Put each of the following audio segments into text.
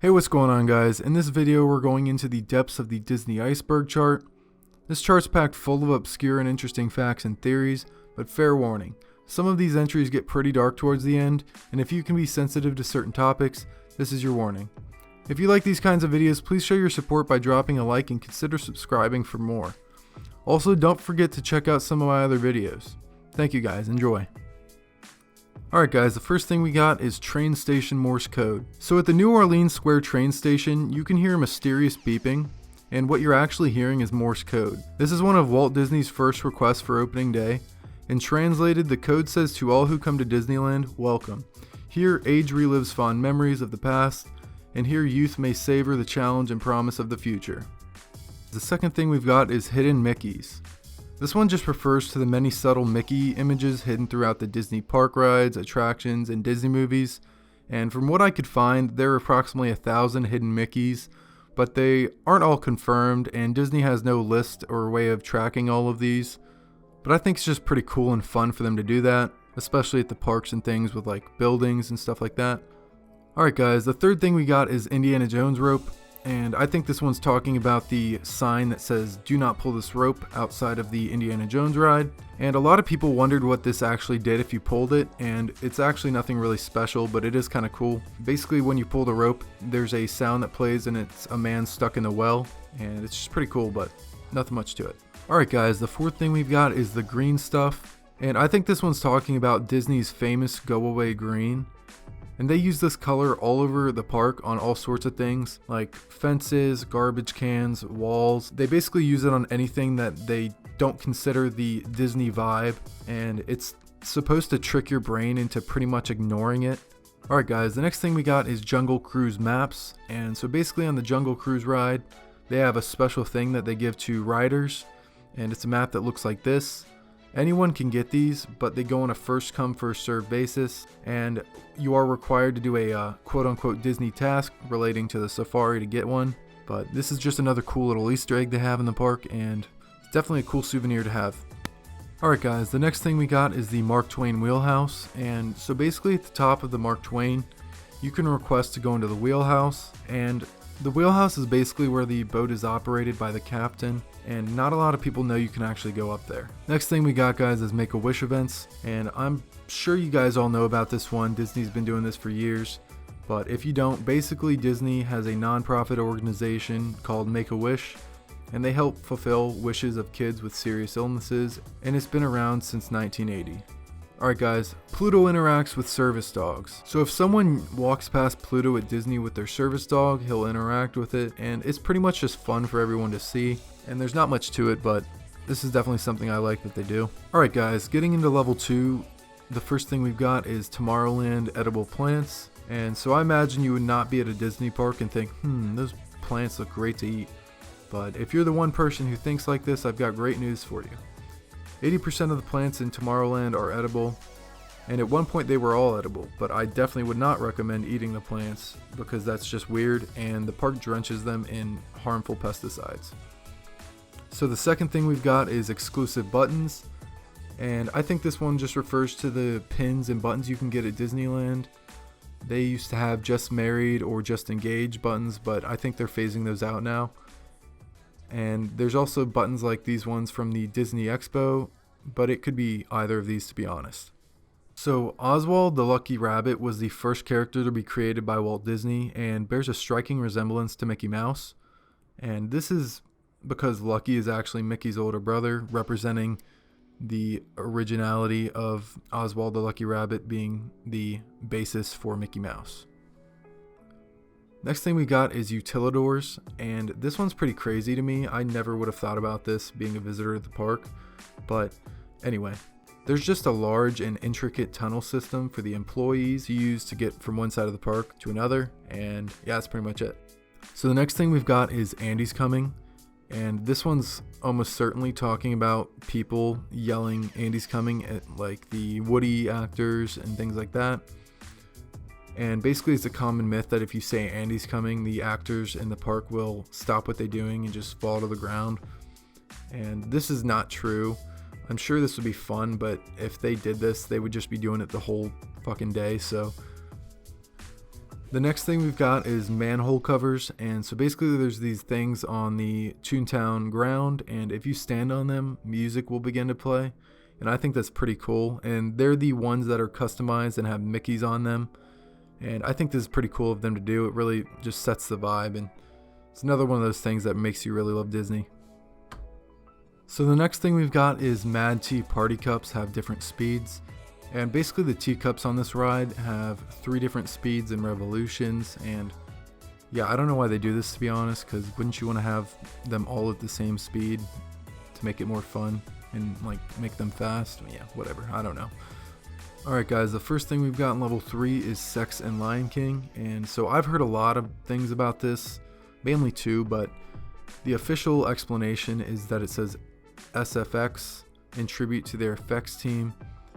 Hey, what's going on, guys? In this video we're going into the depths of the Disney Iceberg chart. This chart's packed full of obscure and interesting facts and theories, but fair warning, some of these entries get pretty dark towards the end, and if you can be sensitive to certain topics, this is your warning. If you like these kinds of videos, please show your support by dropping a like and consider subscribing for more. Also, don't forget to check out some of my other videos. Thank you guys, enjoy. Alright guys, the first thing we got is train station Morse code. So at the New Orleans Square train station, you can hear a mysterious beeping, and what you're actually hearing is Morse code. This is one of Walt Disney's first requests for opening day, and translated, the code says to all who come to Disneyland, welcome. Here age relives fond memories of the past, and here youth may savor the challenge and promise of the future. The second thing we've got is hidden Mickeys. This one just refers to the many subtle Mickey images hidden throughout the Disney park rides, attractions, and Disney movies. And from what I could find, there are approximately 1,000 hidden Mickeys, but they aren't all confirmed, and Disney has no list or way of tracking all of these. But I think it's just pretty cool and fun for them to do that, especially at the parks and things with like buildings and stuff like that. Alright guys, the third thing we got is Indiana Jones rope. And I think this one's talking about the sign that says, do not pull this rope outside of the Indiana Jones ride. And a lot of people wondered what this actually did if you pulled it, and it's actually nothing really special, but it is kind of cool. Basically, when you pull the rope, there's a sound that plays and it's a man stuck in the well, and it's just pretty cool, but nothing much to it. Alright guys, the fourth thing we've got is the green stuff. And I think this one's talking about Disney's famous Go Away Green. And they use this color all over the park on all sorts of things, like fences, garbage cans, walls. They basically use it on anything that they don't consider the Disney vibe, and it's supposed to trick your brain into pretty much ignoring it. Alright guys, the next thing we got is Jungle Cruise maps. And so basically on the Jungle Cruise ride, they have a special thing that they give to riders, and it's a map that looks like this. Anyone can get these, but they go on a first come first served basis, and you are required to do a quote unquote Disney task relating to the safari to get one. But this is just another cool little Easter egg they have in the park, and it's definitely a cool souvenir to have. Alright guys, the next thing we got is the Mark Twain Wheelhouse. And so basically at the top of the Mark Twain, you can request to go into the Wheelhouse, and the Wheelhouse is basically where the boat is operated by the captain, and not a lot of people know you can actually go up there. Next thing we got guys is Make-A-Wish events, and I'm sure you guys all know about this one. Disney's been doing this for years, but if you don't, basically Disney has a non-profit organization called Make-A-Wish, and they help fulfill wishes of kids with serious illnesses, and it's been around since 1980. Alright guys, Pluto interacts with service dogs. So if someone walks past Pluto at Disney with their service dog, he'll interact with it, and it's pretty much just fun for everyone to see. And there's not much to it, but this is definitely something I like that they do. Alright guys, getting into level 2, the first thing we've got is Tomorrowland edible plants. And so I imagine you would not be at a Disney park and think, those plants look great to eat. But if you're the one person who thinks like this, I've got great news for you. 80% of the plants in Tomorrowland are edible, and at one point they were all edible, but I definitely would not recommend eating the plants because that's just weird, and the park drenches them in harmful pesticides. So the second thing we've got is exclusive buttons, and I think this one just refers to the pins and buttons you can get at Disneyland. They used to have just married or just engaged buttons, but I think they're phasing those out now. And there's also buttons like these ones from the Disney Expo, but it could be either of these to be honest. So Oswald the Lucky Rabbit was the first character to be created by Walt Disney and bears a striking resemblance to Mickey Mouse. And this is because Lucky is actually Mickey's older brother, representing the originality of Oswald the Lucky Rabbit being the basis for Mickey Mouse. Next thing we got is utilidors, and this one's pretty crazy to me. I never would have thought about this being a visitor at the park, but anyway, there's just a large and intricate tunnel system for the employees use to get from one side of the park to another, and yeah, that's pretty much it. So the next thing we've got is Andy's Coming, and this one's almost certainly talking about people yelling Andy's Coming at like the Woody actors and things like that. And basically it's a common myth that if you say Andy's coming, the actors in the park will stop what they're doing and just fall to the ground. And this is not true. I'm sure this would be fun, but if they did this, they would just be doing it the whole fucking day. So The next thing we've got is manhole covers, and so basically there's these things on the Toontown ground, and if you stand on them, music will begin to play, and I think that's pretty cool. And they're the ones that are customized and have Mickeys on them, and I think this is pretty cool of them to do. It really just sets the vibe, and it's another one of those things that makes you really love Disney. So the next thing we've got is Mad Tea party cups have different speeds. And basically the teacups on this ride have 3 different speeds and revolutions, and yeah, I don't know why they do this, to be honest, because wouldn't you want to have them all at the same speed to make it more fun and like make them fast? Yeah, whatever, I don't know. Alright guys, the first thing we've got in level 3 is Sex and Lion King, and so I've heard a lot of things about this, mainly 2, but the official explanation is that it says SFX in tribute to their effects team.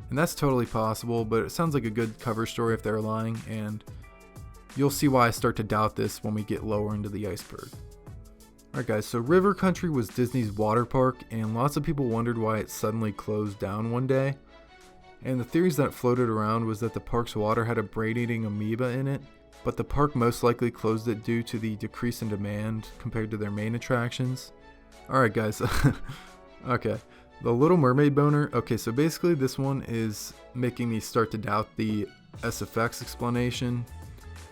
And that's totally possible, but it sounds like a good cover story if they're lying, and you'll see why I start to doubt this when we get lower into the iceberg. Alright guys, so River Country was Disney's water park, and lots of people wondered why it suddenly closed down one day. And the theories that floated around was that the park's water had a brain-eating amoeba in it, but the park most likely closed it due to the decrease in demand compared to their main attractions. Alright guys, okay. The Little Mermaid boner, okay, so basically this one is making me start to doubt the SFX explanation,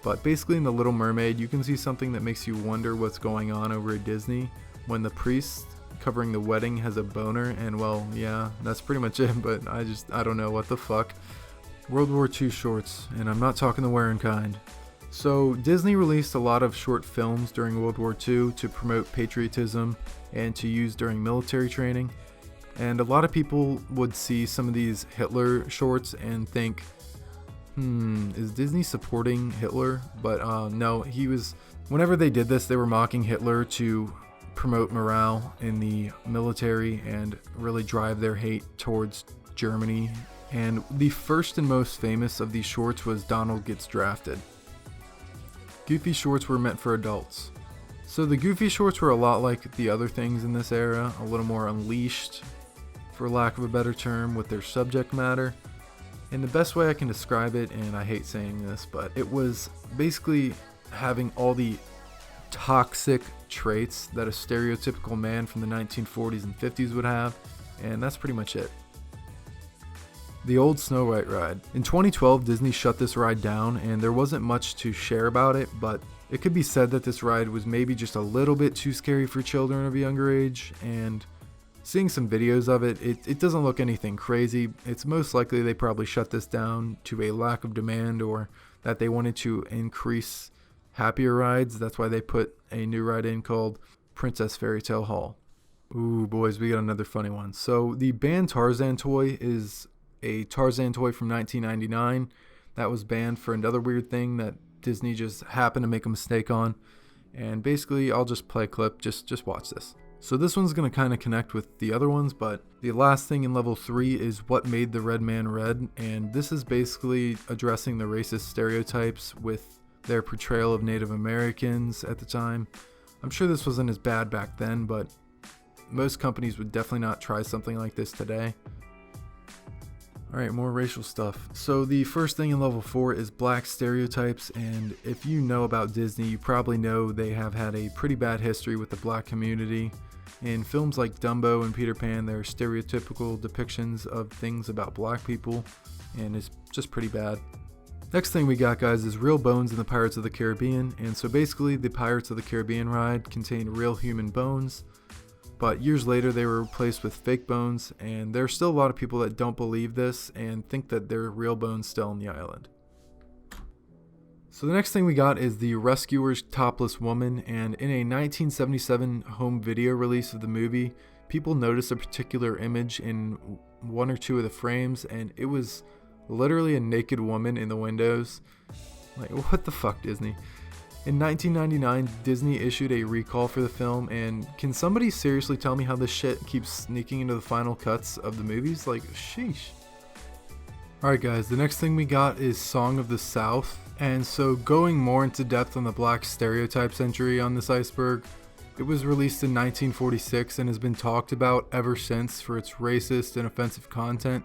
but basically in The Little Mermaid you can see something that makes you wonder what's going on over at Disney when the priest covering the wedding has a boner, and well, yeah, that's pretty much it, but I don't know, what the fuck. World War II shorts, and I'm not talking the wearing kind. So Disney released a lot of short films during World War II to promote patriotism and to use during military training. And a lot of people would see some of these Hitler shorts and think, is Disney supporting Hitler? But no, whenever they did this, they were mocking Hitler to promote morale in the military and really drive their hate towards Germany. And the first and most famous of these shorts was Donald Gets Drafted. Goofy shorts were meant for adults. So the Goofy shorts were a lot like the other things in this era, a little more unleashed, for lack of a better term, with their subject matter. And the best way I can describe it, and I hate saying this, but it was basically having all the toxic traits that a stereotypical man from the 1940s and 50s would have, and that's pretty much it. The old Snow White ride. In 2012, Disney shut this ride down, and there wasn't much to share about it, but it could be said that this ride was maybe just a little bit too scary for children of a younger age, and seeing some videos of it, it doesn't look anything crazy. It's most likely they probably shut this down to a lack of demand, or that they wanted to increase happier rides. That's why they put a new ride in called Princess Fairy Tale Hall. Ooh, boys, we got another funny one. So the banned Tarzan toy is a Tarzan toy from 1999 that was banned for another weird thing that Disney just happened to make a mistake on. And basically, I'll just play a clip. Just watch this. So this one's going to kind of connect with the other ones, but the last thing in level 3 is what made the red man red, and this is basically addressing the racist stereotypes with their portrayal of Native Americans at the time. I'm sure this wasn't as bad back then, but most companies would definitely not try something like this today. Alright, more racial stuff. So the first thing in level 4 is black stereotypes, and if you know about Disney, you probably know they have had a pretty bad history with the black community. In films like Dumbo and Peter Pan, there are stereotypical depictions of things about black people, and it's just pretty bad. Next thing we got, guys, is real bones in the Pirates of the Caribbean, and so basically the Pirates of the Caribbean ride contained real human bones, but years later they were replaced with fake bones, and there are still a lot of people that don't believe this and think that there are real bones still on the island. So the next thing we got is the Rescuers Topless Woman, and in a 1977 home video release of the movie, people noticed a particular image in one or two of the frames, and it was literally a naked woman in the windows. Like, what the fuck, Disney? In 1999, Disney issued a recall for the film, and can somebody seriously tell me how this shit keeps sneaking into the final cuts of the movies? Like, sheesh. Alright guys, the next thing we got is Song of the South. And so going more into depth on the black stereotypes entry on this iceberg, it was released in 1946 and has been talked about ever since for its racist and offensive content.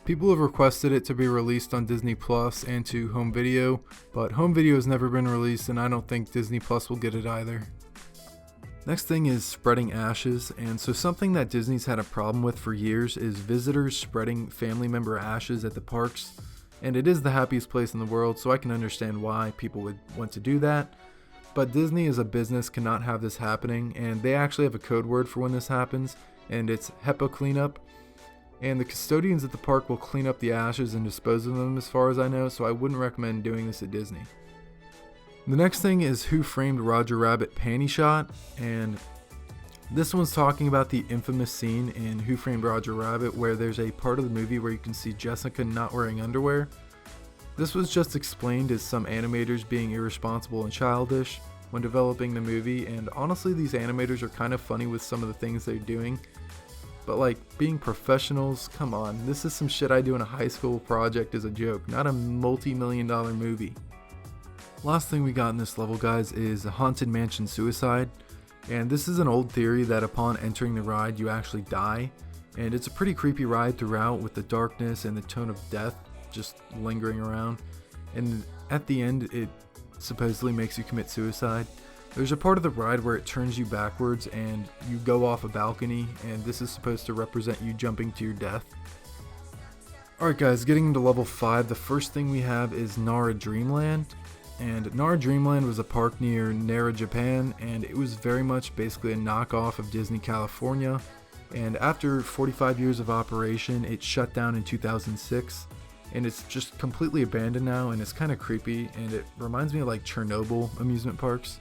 People have requested it to be released on Disney Plus and to home video, but home video has never been released and I don't think Disney Plus will get it either. Next thing is spreading ashes, and so something that Disney's had a problem with for years is visitors spreading family member ashes at the parks, and it is the happiest place in the world, so I can understand why people would want to do that. But Disney as a business cannot have this happening, and they actually have a code word for when this happens, and it's HEPA cleanup. And the custodians at the park will clean up the ashes and dispose of them as far as I know, so I wouldn't recommend doing this at Disney. The next thing is Who Framed Roger Rabbit Panty Shot, and this one's talking about the infamous scene in Who Framed Roger Rabbit where there's a part of the movie where you can see Jessica not wearing underwear. This was just explained as some animators being irresponsible and childish when developing the movie, and honestly these animators are kind of funny with some of the things they're doing. But like, being professionals, come on, this is some shit I do in a high school project as a joke, not a multi-million-dollar movie. Last thing we got in this level, guys, is a Haunted Mansion suicide. And this is an old theory that upon entering the ride you actually die. And it's a pretty creepy ride throughout with the darkness and the tone of death just lingering around. And at the end it supposedly makes you commit suicide. There's a part of the ride where it turns you backwards and you go off a balcony, and this is supposed to represent you jumping to your death. Alright guys, getting into level 5, the first thing we have is Nara Dreamland. And Nara Dreamland was a park near Nara, Japan, and it was very much basically a knockoff of Disney California. And after 45 years of operation, it shut down in 2006. And it's just completely abandoned now, and it's kind of creepy, and it reminds me of like Chernobyl amusement parks.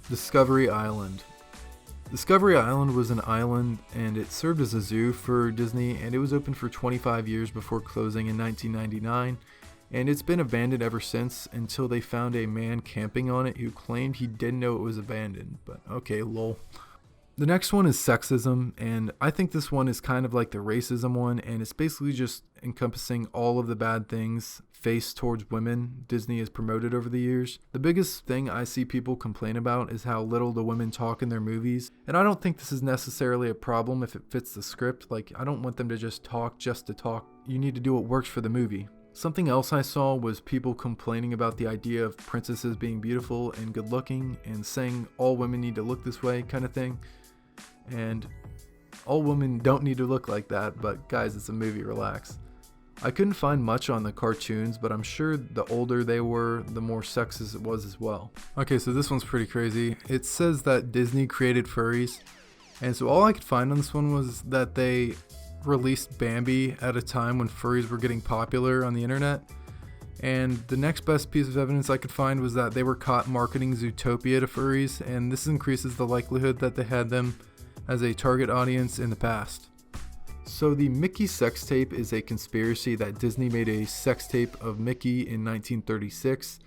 Discovery Island. Discovery Island was an island, and it served as a zoo for Disney, and it was open for 25 years before closing in 1999. And it's been abandoned ever since until they found a man camping on it who claimed he didn't know it was abandoned. But okay, lol. The next one is Sexism, and I think this one is kind of like the racism one, and it's basically just encompassing all of the bad things faced towards women Disney has promoted over the years. The biggest thing I see people complain about is how little the women talk in their movies, and I don't think this is necessarily a problem if it fits the script. Like, I don't want them to just to talk. You need to do what works for the movie. Something else I saw was people complaining about the idea of princesses being beautiful and good looking and saying all women need to look this way kind of thing. And all women don't need to look like that, but guys, it's a movie, relax. I couldn't find much on the cartoons, but I'm sure the older they were, the more sexist it was as well. Okay, so this one's pretty crazy. It says that Disney created furries, and so all I could find on this one was that they released Bambi at a time when furries were getting popular on the internet. And the next best piece of evidence I could find was that they were caught marketing Zootopia to furries, and this increases the likelihood that they had them as a target audience in the past. So the Mickey sex tape is a conspiracy that Disney made a sex tape of Mickey in 1936.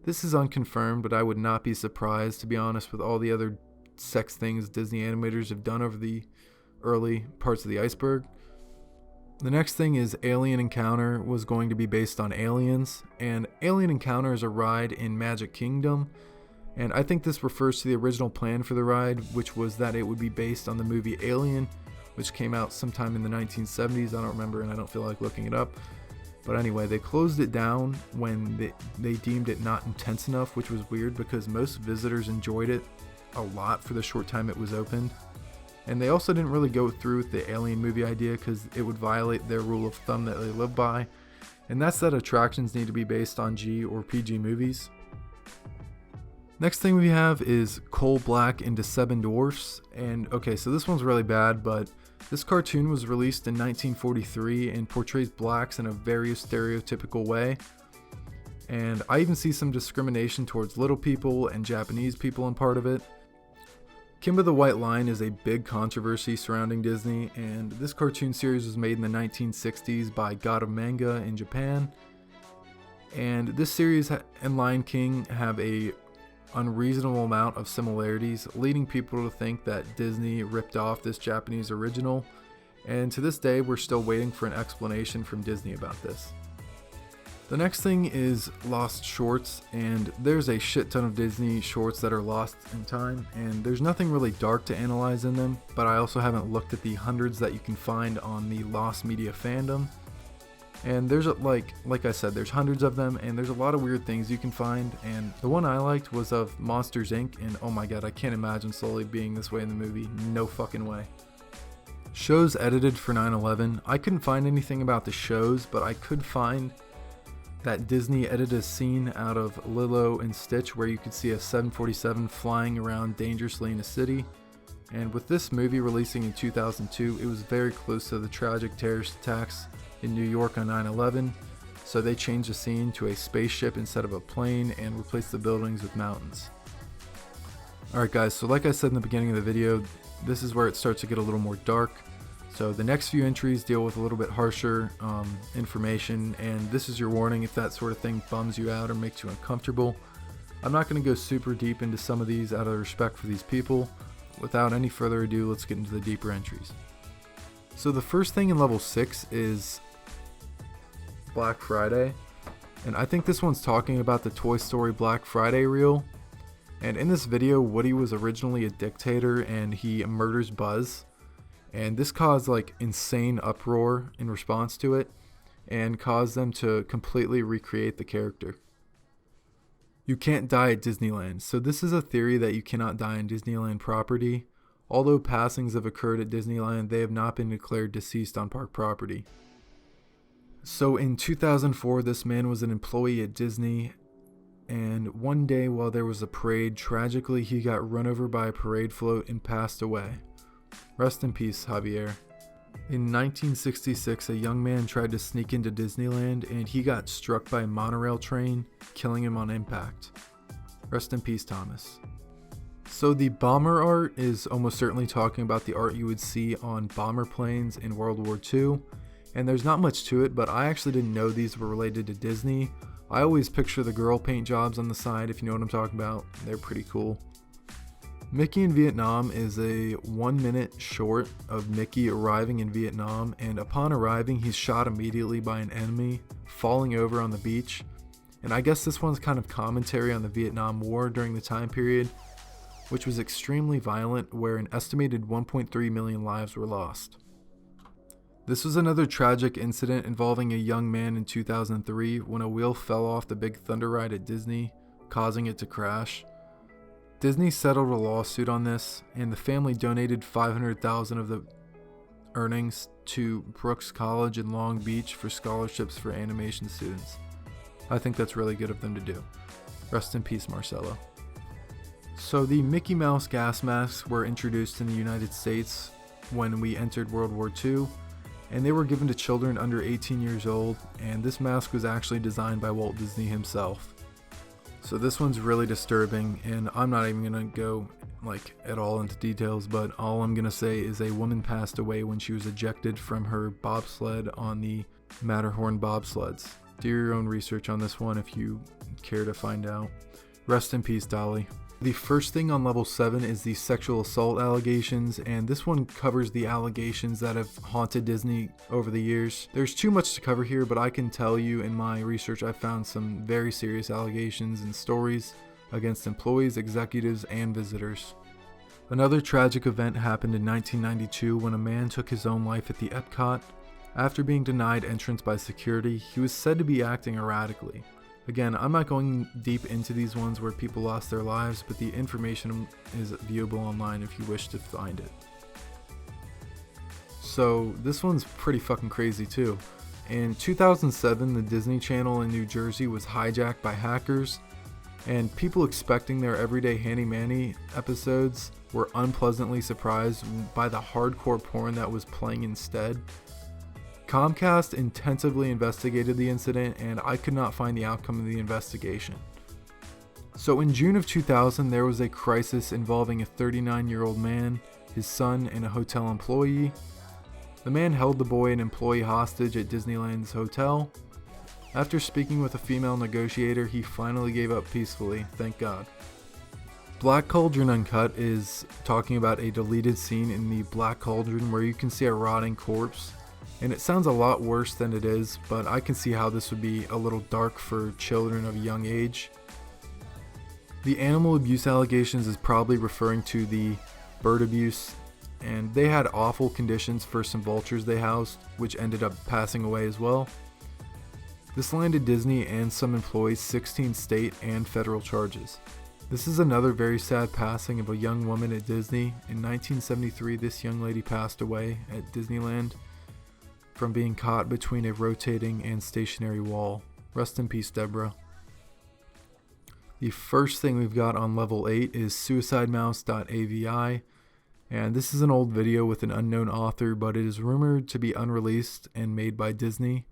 This is unconfirmed, but I would not be surprised, to be honest, with all the other sex things Disney animators have done over the early parts of the iceberg. The next thing is Alien Encounter was going to be based on aliens, and Alien Encounter is a ride in Magic Kingdom, and I think this refers to the original plan for the ride, which was that it would be based on the movie Alien, which came out sometime in the 1970s. I don't remember, and I don't feel like looking it up. But anyway, they closed it down when they deemed it not intense enough, which was weird because most visitors enjoyed it a lot for the short time it was opened. And they also didn't really go through with the Alien movie idea because it would violate their rule of thumb that they live by. And that's that attractions need to be based on G or PG movies. Next thing we have is Coal Black into Seven Dwarfs. And okay, so this one's really bad, but this cartoon was released in 1943 and portrays blacks in a very stereotypical way. And I even see some discrimination towards little people and Japanese people in part of it. Kimba the White Lion is a big controversy surrounding Disney, and this cartoon series was made in the 1960s by God of Manga in Japan. And this series and Lion King have a unreasonable amount of similarities, leading people to think that Disney ripped off this Japanese original. And to this day, we're still waiting for an explanation from Disney about this. The next thing is lost shorts, and there's a shit ton of Disney shorts that are lost in time, and there's nothing really dark to analyze in them, but I also haven't looked at the hundreds that you can find on the Lost Media fandom. And there's like I said, there's hundreds of them, and there's a lot of weird things you can find, and the one I liked was of Monsters Inc., and oh my god, I can't imagine Sully being this way in the movie, no fucking way. Shows edited for 9/11, I couldn't find anything about the shows, but I could find that Disney edited a scene out of Lilo and Stitch where you could see a 747 flying around dangerously in a city. And with this movie releasing in 2002, it was very close to the tragic terrorist attacks in New York on 9/11, so they changed the scene to a spaceship instead of a plane and replaced the buildings with mountains. Alright guys, so like I said in the beginning of the video, this is where it starts to get a little more dark. So the next few entries deal with a little bit harsher information, and this is your warning if that sort of thing bums you out or makes you uncomfortable. I'm not going to go super deep into some of these out of respect for these people. Without any further ado, let's get into the deeper entries. So the first thing in level 6 is Black Friday, and I think this one's talking about the Toy Story Black Friday reel. And in this video, Woody was originally a dictator and he murders Buzz. And this caused like insane uproar in response to it and caused them to completely recreate the character. You can't die at Disneyland. So this is a theory that you cannot die on Disneyland property. Although passings have occurred at Disneyland, they have not been declared deceased on park property. So in 2004, this man was an employee at Disney, and one day while there was a parade, tragically he got run over by a parade float and passed away. Rest in peace, Javier. In 1966, a young man tried to sneak into Disneyland and he got struck by a monorail train, killing him on impact. Rest in peace, Thomas. So the bomber art is almost certainly talking about the art you would see on bomber planes in World War II, and there's not much to it, but I actually didn't know these were related to Disney. I always picture the girl paint jobs on the side, if you know what I'm talking about. They're pretty cool. Mickey in Vietnam is a 1-minute short of Mickey arriving in Vietnam, and upon arriving he's shot immediately by an enemy, falling over on the beach. And I guess this one's kind of commentary on the Vietnam War during the time period, which was extremely violent, where an estimated 1.3 million lives were lost. This was another tragic incident involving a young man in 2003 when a wheel fell off the Big Thunder ride at Disney, causing it to crash. Disney settled a lawsuit on this, and the family donated $500,000 of the earnings to Brooks College in Long Beach for scholarships for animation students. I think that's really good of them to do. Rest in peace, Marcelo. So the Mickey Mouse gas masks were introduced in the United States when we entered World War II, and they were given to children under 18 years old, and this mask was actually designed by Walt Disney himself. So this one's really disturbing, and I'm not even gonna go at all into details, but all I'm gonna say is a woman passed away when she was ejected from her bobsled on the Matterhorn bobsleds. Do your own research on this one if you care to find out. Rest in peace, Dolly. The first thing on level 7 is the sexual assault allegations, and this one covers the allegations that have haunted Disney over the years. There's too much to cover here, but I can tell you in my research I found some very serious allegations and stories against employees, executives, and visitors. Another tragic event happened in 1992 when a man took his own life at the Epcot. After being denied entrance by security, he was said to be acting erratically. Again, I'm not going deep into these ones where people lost their lives, but the information is viewable online if you wish to find it. So this one's pretty fucking crazy too. In 2007, the Disney Channel in New Jersey was hijacked by hackers, and people expecting their everyday handy-manny episodes were unpleasantly surprised by the hardcore porn that was playing instead. Comcast intensively investigated the incident, and I could not find the outcome of the investigation. So in June of 2000, there was a crisis involving a 39-year-old man, his son, and a hotel employee. The man held the boy and employee hostage at Disneyland's hotel. After speaking with a female negotiator, he finally gave up peacefully, thank God. Black Cauldron Uncut is talking about a deleted scene in the Black Cauldron where you can see a rotting corpse. And it sounds a lot worse than it is, but I can see how this would be a little dark for children of a young age. The animal abuse allegations is probably referring to the bird abuse, and they had awful conditions for some vultures they housed, which ended up passing away as well. This landed Disney and some employees 16 state and federal charges. This is another very sad passing of a young woman at Disney. In 1973, this young lady passed away at Disneyland from being caught between a rotating and stationary wall. Rest in peace, Deborah. The first thing we've got on level 8 is Suicidemouse.avi, and this is an old video with an unknown author, but it is rumored to be unreleased and made by Disney.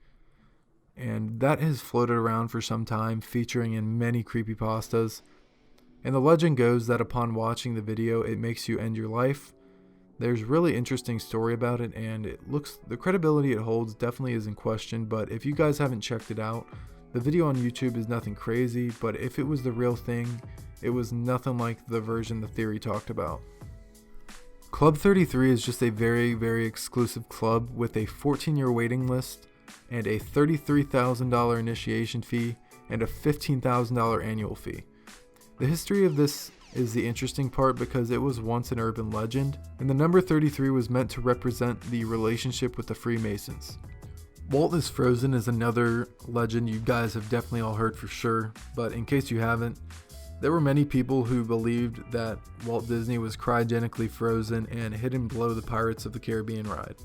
And that has floated around for some time, featuring in many creepypastas. And the legend goes that upon watching the video, it makes you end your life. There's really interesting story about it, and the credibility it holds definitely is in question, but if you guys haven't checked it out, the video on YouTube is nothing crazy, but if it was the real thing, it was nothing like the version the theory talked about. Club 33 is just a very, very exclusive club with a 14-year waiting list and a $33,000 initiation fee and a $15,000 annual fee. The history of this is the interesting part because it was once an urban legend, and the number 33 was meant to represent the relationship with the Freemasons. Walt is Frozen is another legend you guys have definitely all heard for sure, but in case you haven't, there were many people who believed that Walt Disney was cryogenically frozen and hidden below the Pirates of the Caribbean ride.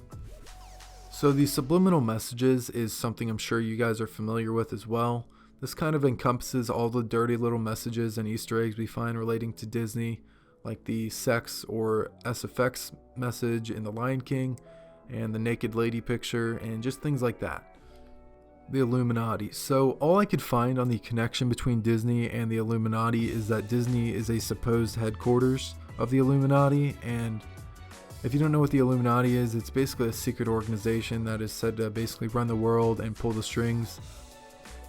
So the Subliminal Messages is something I'm sure you guys are familiar with as well. This kind of encompasses all the dirty little messages and Easter eggs we find relating to Disney, like the sex or SFX message in The Lion King, and the naked lady picture, and just things like that. The Illuminati. So all I could find on the connection between Disney and the Illuminati is that Disney is a supposed headquarters of the Illuminati, and if you don't know what the Illuminati is, it's basically a secret organization that is said to basically run the world and pull the strings.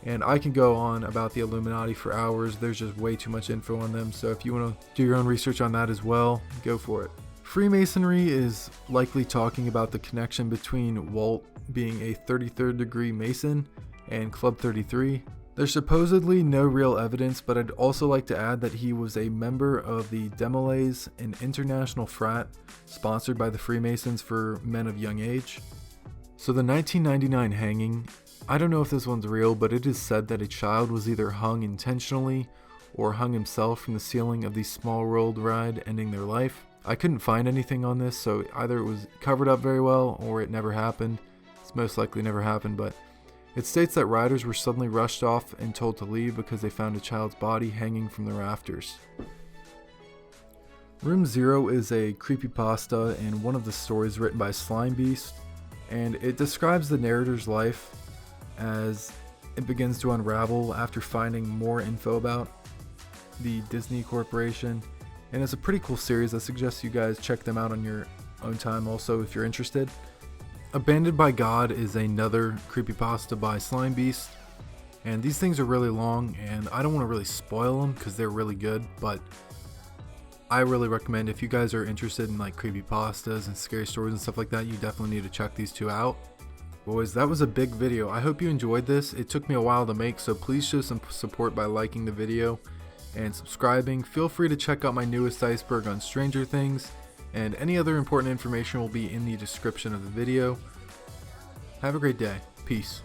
And I can go on about the Illuminati for hours. There's just way too much info on them, so if you want to do your own research on that as well, go for it. Freemasonry is likely talking about the connection between Walt being a 33rd degree Mason and Club 33. There's supposedly no real evidence, but I'd also like to add that he was a member of the Demolays, an international frat sponsored by the Freemasons for men of young age. So the 1999 hanging, I don't know if this one's real, but it is said that a child was either hung intentionally or hung himself from the ceiling of the Small World ride, ending their life. I couldn't find anything on this, so either it was covered up very well or it never happened. It's most likely never happened, but it states that riders were suddenly rushed off and told to leave because they found a child's body hanging from the rafters. Room Zero is a creepypasta and one of the stories written by Slime Beast, and it describes the narrator's life as it begins to unravel after finding more info about the Disney Corporation. And it's a pretty cool series. I suggest you guys check them out on your own time also if you're interested. Abandoned by God is another creepypasta by Slime Beast. And these things are really long and I don't want to really spoil them because they're really good. But I really recommend if you guys are interested in like creepypastas and scary stories and stuff like that, you definitely need to check these two out. Boys, that was a big video. I hope you enjoyed this. It took me a while to make, so please show some support by liking the video and subscribing. Feel free to check out my newest iceberg on Stranger Things, and any other important information will be in the description of the video. Have a great day. Peace.